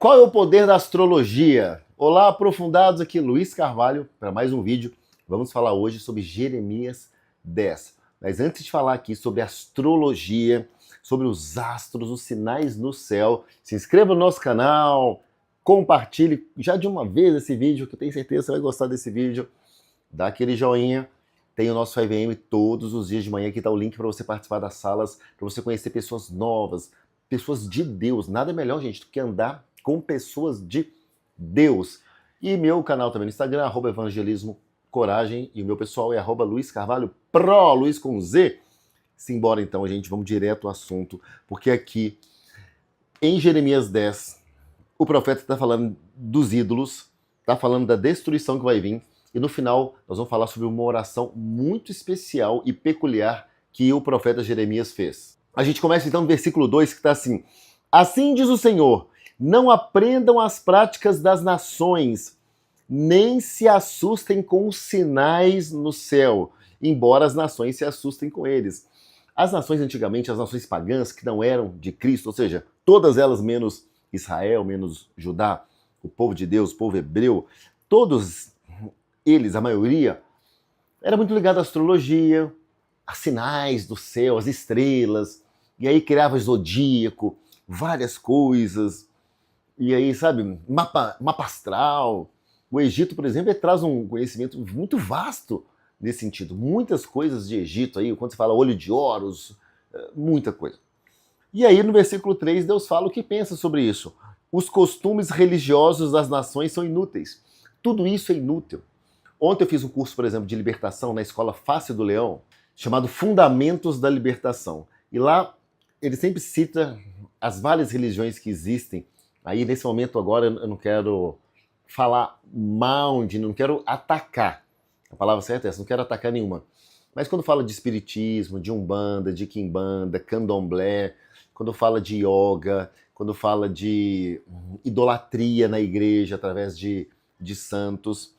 Qual é o poder da astrologia? Olá, aprofundados, aqui Luiz Carvalho para mais um vídeo. Vamos falar hoje sobre Jeremias 10. Mas antes de falar aqui sobre astrologia, sobre os astros, os sinais no céu, se inscreva no nosso canal, compartilhe já de uma vez esse vídeo, que eu tenho certeza que você vai gostar desse vídeo. Dá aquele joinha. Tem o nosso 5am todos os dias de manhã. Aqui está o link para você participar das salas, para você conhecer pessoas novas, pessoas de Deus. Nada melhor, gente, do que andar com pessoas de Deus. E meu canal também no Instagram, @evangelismo coragem. E o meu pessoal é @Luiz Carvalho Pro, Luiz com Z. Simbora então, gente, vamos direto ao assunto. Porque aqui, em Jeremias 10, o profeta está falando dos ídolos, está falando da destruição que vai vir. E no final, nós vamos falar sobre uma oração muito especial e peculiar que o profeta Jeremias fez. A gente começa então no versículo 2, que está assim: Assim diz o Senhor, não aprendam as práticas das nações, nem se assustem com os sinais no céu, embora as nações se assustem com eles. As nações antigamente, as nações pagãs que não eram de Cristo, ou seja, todas elas menos Israel, menos Judá, o povo de Deus, o povo hebreu, todos eles, a maioria, era muito ligado à astrologia, a sinais do céu, as estrelas, e aí criava zodíaco, várias coisas, e aí, sabe, mapa astral. O Egito, por exemplo, traz um conhecimento muito vasto nesse sentido. Muitas coisas de Egito aí, quando você fala olho de Horus, muita coisa. E aí, no versículo 3, Deus fala o que pensa sobre isso. Os costumes religiosos das nações são inúteis. Tudo isso é inútil. Ontem eu fiz um curso, por exemplo, de libertação na Escola Face do Leão, chamado Fundamentos da Libertação. E lá ele sempre cita as várias religiões que existem. Aí, nesse momento agora, eu não quero falar mal de, não quero atacar. A palavra certa é essa, não quero atacar nenhuma. Mas quando fala de espiritismo, de umbanda, de quimbanda, candomblé, quando fala de yoga, quando fala de idolatria na igreja através de santos,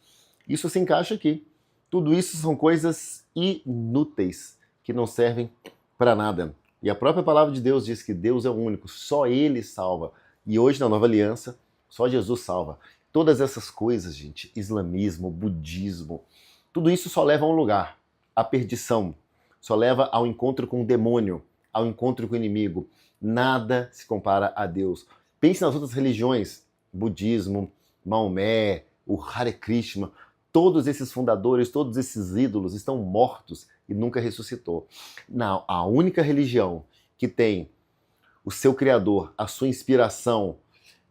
isso se encaixa aqui. Tudo isso são coisas inúteis, que não servem para nada. E a própria palavra de Deus diz que Deus é o único, só Ele salva. E hoje, na Nova Aliança, só Jesus salva. Todas essas coisas, gente, islamismo, budismo, tudo isso só leva a um lugar, a perdição. Só leva ao encontro com o demônio, ao encontro com o inimigo. Nada se compara a Deus. Pense nas outras religiões, budismo, Maomé, o Hare Krishna. Todos esses fundadores, todos esses ídolos estão mortos e nunca ressuscitou. Não, a única religião que tem o seu criador, a sua inspiração,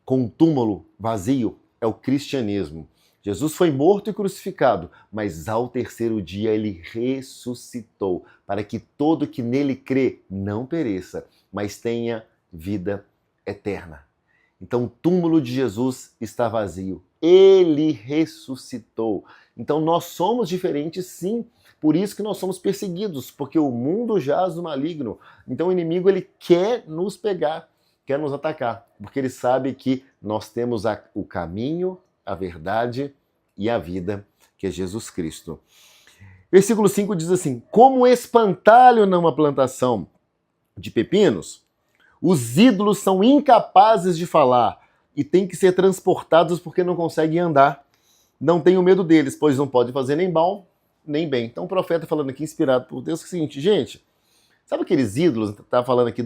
com um túmulo vazio, é o cristianismo. Jesus foi morto e crucificado, mas ao terceiro dia ele ressuscitou, para que todo que nele crê não pereça, mas tenha vida eterna. Então o túmulo de Jesus está vazio. Ele ressuscitou. Então nós somos diferentes, sim. Por isso que nós somos perseguidos, porque o mundo jaz no maligno. Então o inimigo ele quer nos pegar, quer nos atacar, porque ele sabe que nós temos o caminho, a verdade e a vida, que é Jesus Cristo. Versículo 5 diz assim: Como espantalho numa plantação de pepinos, os ídolos são incapazes de falar e têm que ser transportados porque não conseguem andar. Não tenho medo deles, pois não podem fazer nem mal, nem bem. Então o profeta falando aqui, inspirado por Deus, é o seguinte, gente, sabe aqueles ídolos, estava falando aqui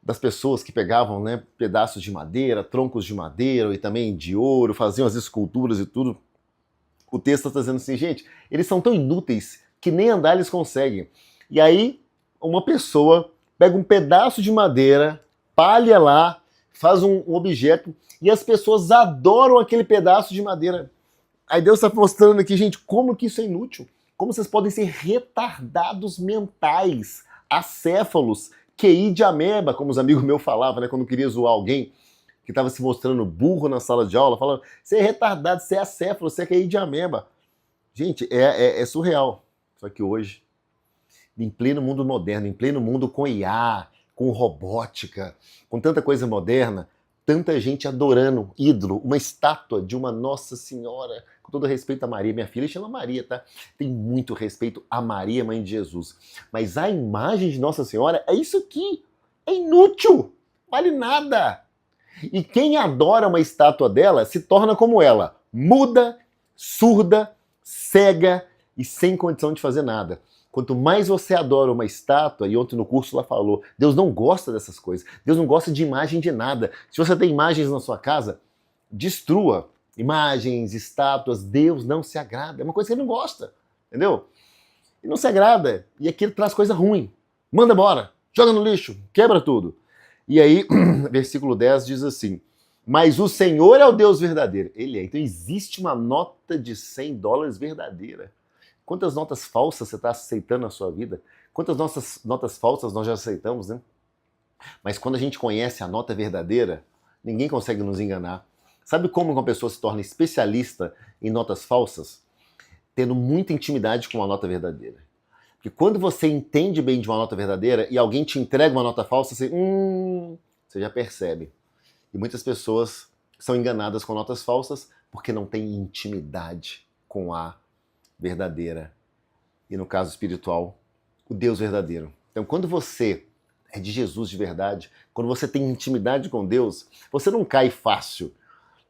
das pessoas que pegavam, né, pedaços de madeira, troncos de madeira e também de ouro, faziam as esculturas e tudo. O texto está dizendo assim, gente, eles são tão inúteis que nem andar eles conseguem. E aí uma pessoa pega um pedaço de madeira, palha lá, faz um objeto e as pessoas adoram aquele pedaço de madeira. Aí Deus está mostrando aqui, gente, como que isso é inútil. Como vocês podem ser retardados mentais, acéfalos, QI de ameba, como os amigos meus falavam, né, quando queria zoar alguém que estava se mostrando burro na sala de aula, falando, você é retardado, você é acéfalo, você é QI de ameba. Gente, é surreal. Só que hoje, em pleno mundo moderno, em pleno mundo com IA, com robótica, com tanta coisa moderna, tanta gente adorando ídolo, uma estátua de uma Nossa Senhora, com todo respeito a Maria, minha filha chama Maria, tá? Tem muito respeito a Maria, mãe de Jesus. Mas a imagem de Nossa Senhora é isso aqui, é inútil, vale nada. E quem adora uma estátua dela se torna como ela, muda, surda, cega e sem condição de fazer nada. Quanto mais você adora uma estátua, e ontem no curso ela falou, Deus não gosta dessas coisas, Deus não gosta de imagem de nada. Se você tem imagens na sua casa, destrua imagens, estátuas, Deus não se agrada, é uma coisa que ele não gosta, entendeu? Ele não se agrada, e aquilo traz coisa ruim. Manda embora, joga no lixo, quebra tudo. E aí, versículo 10 diz assim, mas o Senhor é o Deus verdadeiro. Ele é. Então existe uma nota de $100 verdadeira. Quantas notas falsas você está aceitando na sua vida? Quantas notas falsas nós já aceitamos, né? Mas quando a gente conhece a nota verdadeira, ninguém consegue nos enganar. Sabe como uma pessoa se torna especialista em notas falsas? Tendo muita intimidade com uma nota verdadeira. Porque quando você entende bem de uma nota verdadeira e alguém te entrega uma nota falsa, você já percebe. E muitas pessoas são enganadas com notas falsas porque não têm intimidade com a verdadeira. E no caso espiritual, o Deus verdadeiro. Então, quando você é de Jesus de verdade, quando você tem intimidade com Deus, você não cai fácil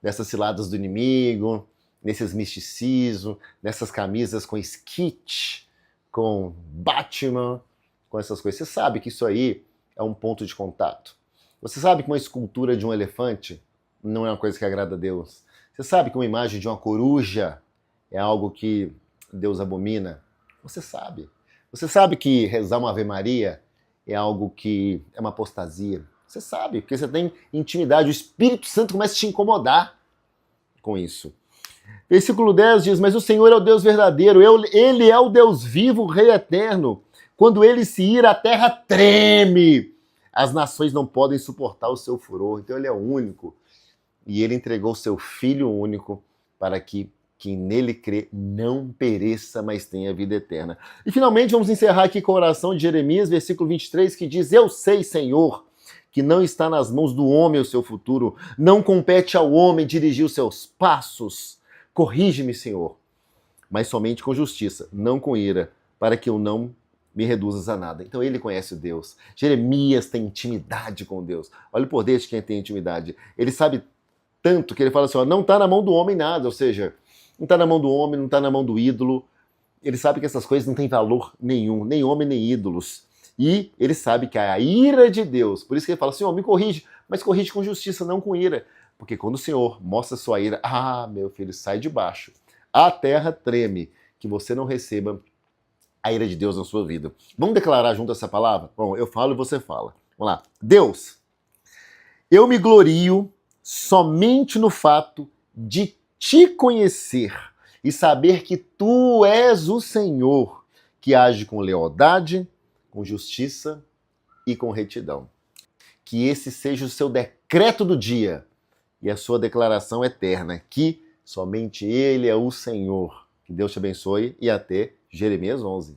nessas ciladas do inimigo, nesses misticismos, nessas camisas com skit, com Batman, com essas coisas. Você sabe que isso aí é um ponto de contato. Você sabe que uma escultura de um elefante não é uma coisa que agrada a Deus. Você sabe que uma imagem de uma coruja é algo que Deus abomina. Você sabe. Você sabe que rezar uma Ave Maria é algo que é uma apostasia. Você sabe, porque você tem intimidade. O Espírito Santo começa a te incomodar com isso. Versículo 10 diz, mas o Senhor é o Deus verdadeiro, Ele é o Deus vivo, o Rei eterno. Quando Ele se ira, a terra treme. As nações não podem suportar o seu furor. Então Ele é único. E Ele entregou o seu Filho único para que quem nele crê não pereça, mas tenha vida eterna. E finalmente vamos encerrar aqui com a oração de Jeremias, versículo 23, que diz, eu sei, Senhor, que não está nas mãos do homem o seu futuro, não compete ao homem dirigir os seus passos. Corrige-me, Senhor, mas somente com justiça, não com ira, para que eu não me reduzas a nada. Então ele conhece Deus. Jeremias tem intimidade com Deus. Olha o poder de quem tem intimidade. Ele sabe tanto que ele fala assim, ó, não está na mão do homem nada, ou seja, não está na mão do homem, não está na mão do ídolo. Ele sabe que essas coisas não têm valor nenhum, nem homem, nem ídolos. E ele sabe que a ira de Deus, por isso que ele fala, Senhor, me corrige, mas corrige com justiça, não com ira. Porque quando o Senhor mostra sua ira, meu filho, sai de baixo. A terra treme, que você não receba a ira de Deus na sua vida. Vamos declarar junto essa palavra? Bom, eu falo e você fala. Vamos lá. Deus, eu me glorio somente no fato de te conhecer e saber que tu és o Senhor, que age com lealdade, com justiça e com retidão. Que esse seja o seu decreto do dia e a sua declaração eterna, que somente Ele é o Senhor. Que Deus te abençoe e até Jeremias 11.